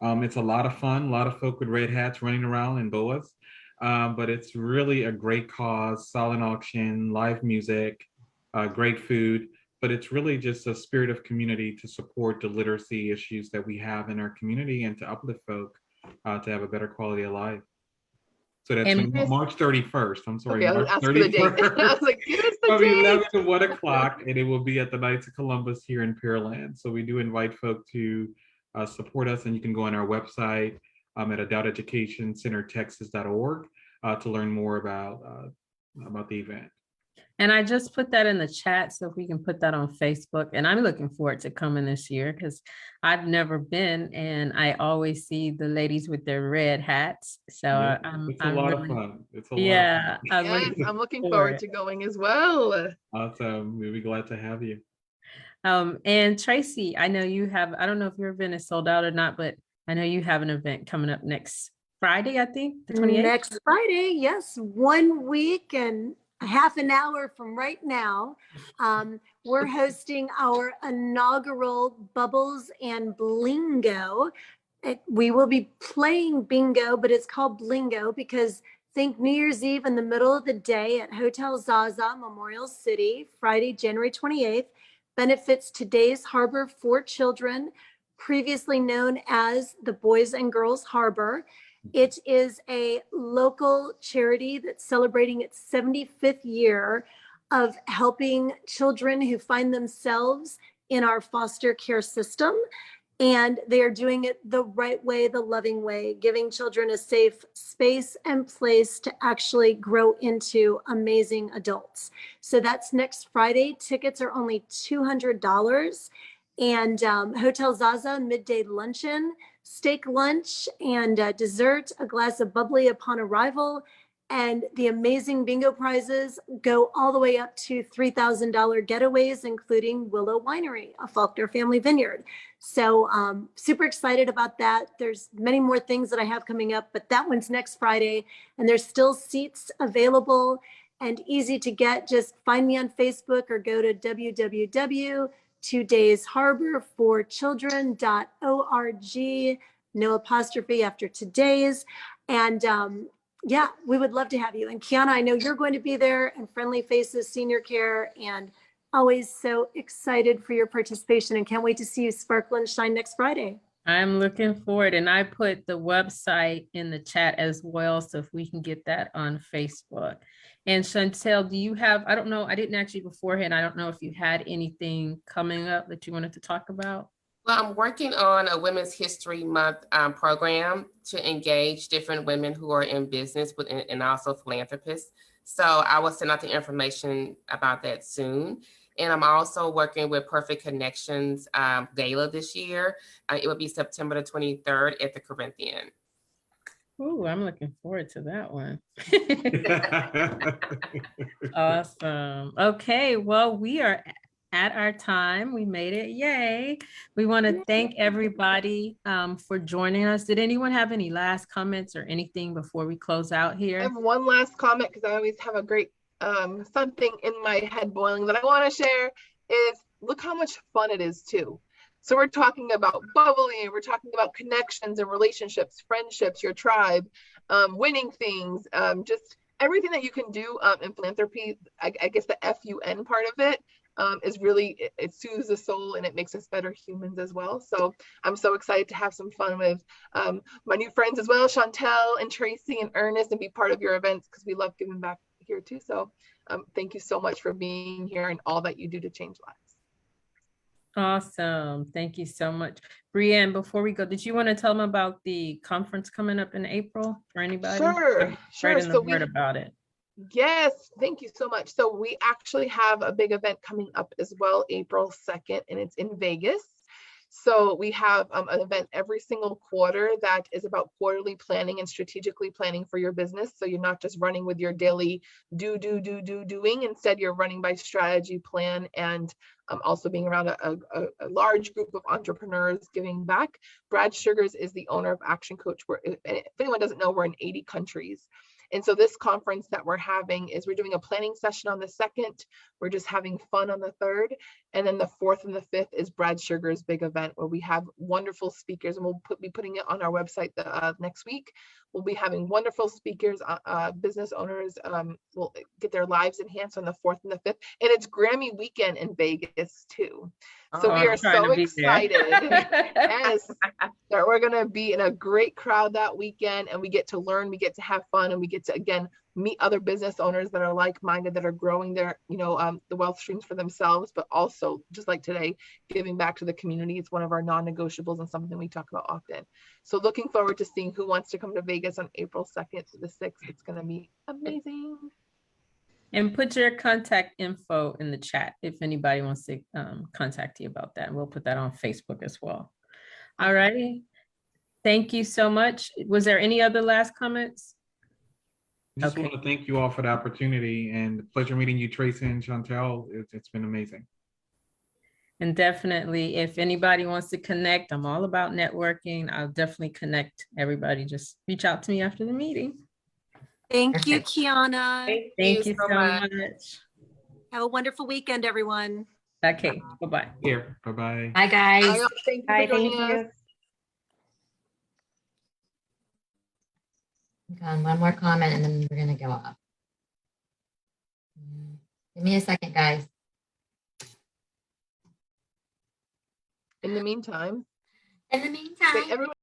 It's a lot of fun, a lot of folk with red hats running around and boas, but it's really a great cause, silent auction, live music, great food, but it's really just a spirit of community to support the literacy issues that we have in our community and to uplift folk to have a better quality of life. So that's March 31st. I'm sorry, okay, March 31st. I was like, give us the From date. 11 to 1 o'clock, and it will be at the Knights of Columbus here in Pearland. So we do invite folk to support us, and you can go on our website at adulteducationcentertexas.org to learn more about the event. And I just put that in the chat, so if we can put that on Facebook. And I'm looking forward to coming this year because I've never been, and I always see the ladies with their red hats. So Yeah, I'm it's a lot of fun. It's a yeah, lot of fun. Yes, I'm looking forward to going as well. Awesome. We'll be glad to have you. And Tracy, I know you have, I don't know if your event is sold out or not, but I know you have an event coming up next Friday, I think, the 28th. Next Friday, yes, 1 week and a half an hour from right now. We're hosting our inaugural Bubbles and Blingo. We will be playing bingo, but it's called Blingo because think New Year's Eve in the middle of the day at Hotel Zaza, Memorial City, Friday, January 28th. Benefits today's Harbor for Children, previously known as the Boys and Girls Harbor. It is a local charity that's celebrating its 75th year of helping children who find themselves in our foster care system. And they are doing it the right way, the loving way, giving children a safe space and place to actually grow into amazing adults. So that's next Friday. Tickets are only $200. And Hotel Zaza midday luncheon, steak lunch and dessert, a glass of bubbly upon arrival. And the amazing bingo prizes go all the way up to $3,000 getaways, including Willow Winery, a Faulkner family vineyard. So super excited about that. There's many more things that I have coming up, but that one's next Friday. And there's still seats available and easy to get. Just find me on Facebook or go to www.2daysharborforchildren.org. No apostrophe after today's. And yeah, we would love to have you. And Kiana, I know you're going to be there, and Friendly Faces Senior Care, and always so excited for your participation and can't wait to see you sparkle and shine next Friday. I'm looking forward, and I put the website in the chat as well, so if we can get that on Facebook. And Chantel, do you have, I don't know, I didn't actually beforehand, I don't know if you had anything coming up that you wanted to talk about? Well, I'm working on a Women's History Month program to engage different women who are in business and also philanthropists. So I will send out the information about that soon. And I'm also working with Perfect Connections Gala this year. It will be September the 23rd at the Corinthian. Ooh, I'm looking forward to that one. Awesome. Okay, well, we are at our time. We made it. Yay. We want to thank everybody for joining us. Did anyone have any last comments or anything before we close out here? I have one last comment because I always have a great something in my head boiling that I want to share is look how much fun it is too. So we're talking about bubbling, we're talking about connections and relationships, friendships, your tribe, winning things, just everything that you can do in philanthropy. I guess the FUN part of it is really, it soothes the soul and it makes us better humans as well. So I'm so excited to have some fun with my new friends as well, Chantel and Tracy and Ernest, and be part of your events because we love giving back here too. So thank you so much for being here and all that you do to change lives. Awesome. Thank you so much. Brianne, before we go, did you want to tell them about the conference coming up in April for anybody? Sure. Right in the word about it. Yes, thank you so much. So we actually have a big event coming up as well, April 2nd, and it's in Vegas. So we have an event every single quarter that is about quarterly planning and strategically planning for your business. So you're not just running with your daily doing. Instead, you're running by strategy, plan, and also being around a large group of entrepreneurs giving back. Brad Sugars is the owner of Action Coach. If anyone doesn't know, we're in 80 countries. And so this conference that we're having is we're doing a planning session on the 2nd. We're just having fun on the 3rd. And then the 4th and the 5th is Brad Sugar's big event where we have wonderful speakers, and we'll be putting it on our website next week. We'll be having wonderful speakers, business owners will get their lives enhanced on the 4th and the 5th. And it's Grammy weekend in Vegas too. So we are so excited. Yes, that we're going to be in a great crowd that weekend, and we get to learn, we get to have fun, and we get to, again, meet other business owners that are like-minded, that are growing their, the wealth streams for themselves, but also, just like today, giving back to the community. It's one of our non-negotiables and something we talk about often. So looking forward to seeing who wants to come to Vegas on April 2nd to the 6th. It's going to be amazing. And put your contact info in the chat if anybody wants to contact you about that. We'll put that on Facebook as well. All righty. Thank you so much. Was there any other last comments? I just want to thank you all for the opportunity, and pleasure meeting you, Tracy and Chantel. It's been amazing. And definitely, if anybody wants to connect, I'm all about networking. I'll definitely connect everybody. Just reach out to me after the meeting. Thank you, Kiana. Thank you so much. Have a wonderful weekend, everyone. Okay, bye-bye. Here, bye-bye. Bye, guys. Thank you Bye, for joining thank us. you. One more comment and then we're going to go up. Give me a second, guys. In the meantime, In the meantime. everyone